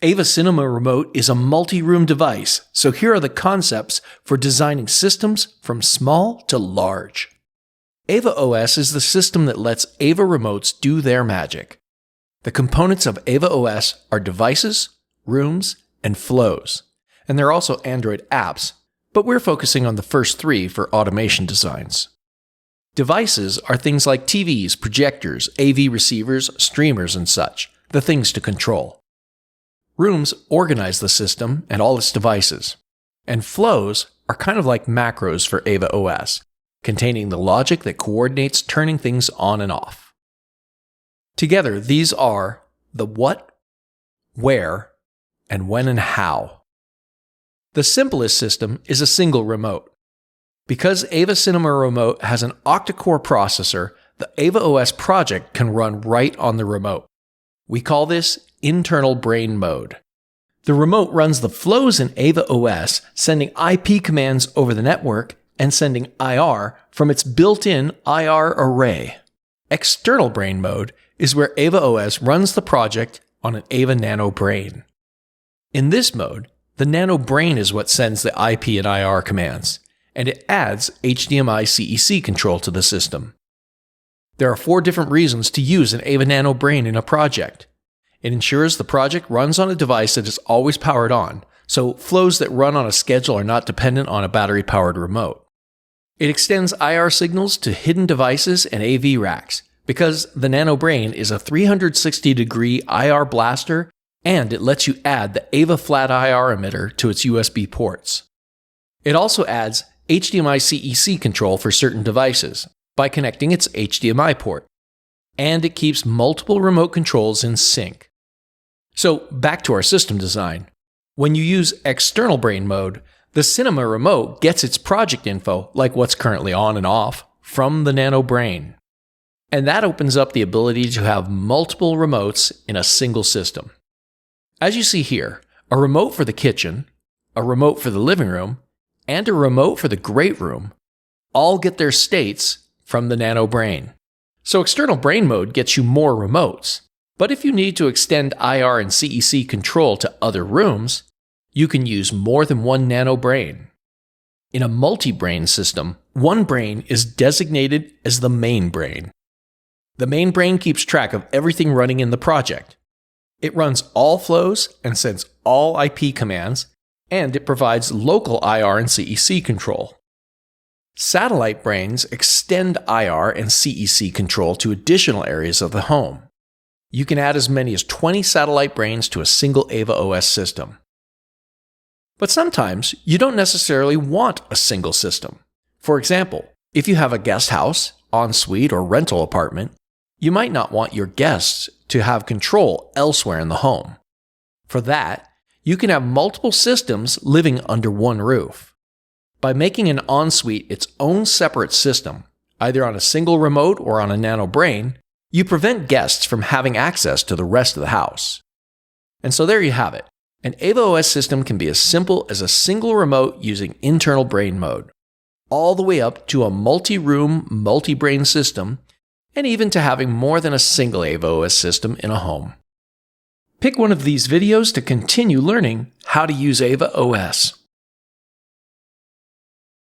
AVA Cinema Remote is a multi-room device, so here are the concepts for designing systems from small to large. AVA OS is the system that lets AVA remotes do their magic. The components of AVA OS are devices, rooms, and flows, and there are also Android apps, but we're focusing on the first three for automation designs. Devices are things like TVs, projectors, AV receivers, streamers, and such, the things to control. Rooms organize the system and all its devices, and flows are kind of like macros for AVA OS, containing the logic that coordinates turning things on and off. Together, these are the what, where, and when and how. The simplest system is a single remote. Because AVA Cinema Remote has an octa-core processor, the AVA OS project can run right on the remote. We call this internal brain mode. The remote runs the flows in AVA OS, sending IP commands over the network and sending IR from its built-in IR array. External brain mode is where AVA OS runs the project on an AVA Nano Brain. In this mode, the Nano Brain is what sends the IP and IR commands, and it adds HDMI CEC control to the system. There are 4 different reasons to use an AVA Nano Brain in a project. It ensures the project runs on a device that is always powered on, so flows that run on a schedule are not dependent on a battery-powered remote. It extends IR signals to hidden devices and AV racks, because the Nano Brain is a 360-degree IR blaster, and it lets you add the AVA flat IR emitter to its USB ports. It also adds HDMI CEC control for certain devices by connecting its HDMI port, and it keeps multiple remote controls in sync. So back to our system design. When you use external brain mode, the Cinema Remote gets its project info, like what's currently on and off, from the Nano Brain. And that opens up the ability to have multiple remotes in a single system. As you see here, a remote for the kitchen, a remote for the living room, and a remote for the great room all get their states from the Nano Brain. So external brain mode gets you more remotes, but if you need to extend IR and CEC control to other rooms, you can use more than one Nano Brain. In a multi-brain system, one brain is designated as the main brain. The main brain keeps track of everything running in the project. It runs all flows and sends all IP commands, and it provides local IR and CEC control. Satellite brains extend IR and CEC control to additional areas of the home. You can add as many as 20 satellite brains to a single AVA OS system. But sometimes you don't necessarily want a single system. For example, if you have a guest house, ensuite, or rental apartment, you might not want your guests to have control elsewhere in the home. For that, you can have multiple systems living under one roof. By making an ensuite its own separate system, either on a single remote or on a Nano Brain, you prevent guests from having access to the rest of the house. And so there you have it. An AVA OS system can be as simple as a single remote using internal brain mode, all the way up to a multi-room, multi-brain system, and even to having more than a single AVA OS system in a home. Pick one of these videos to continue learning how to use AVA OS.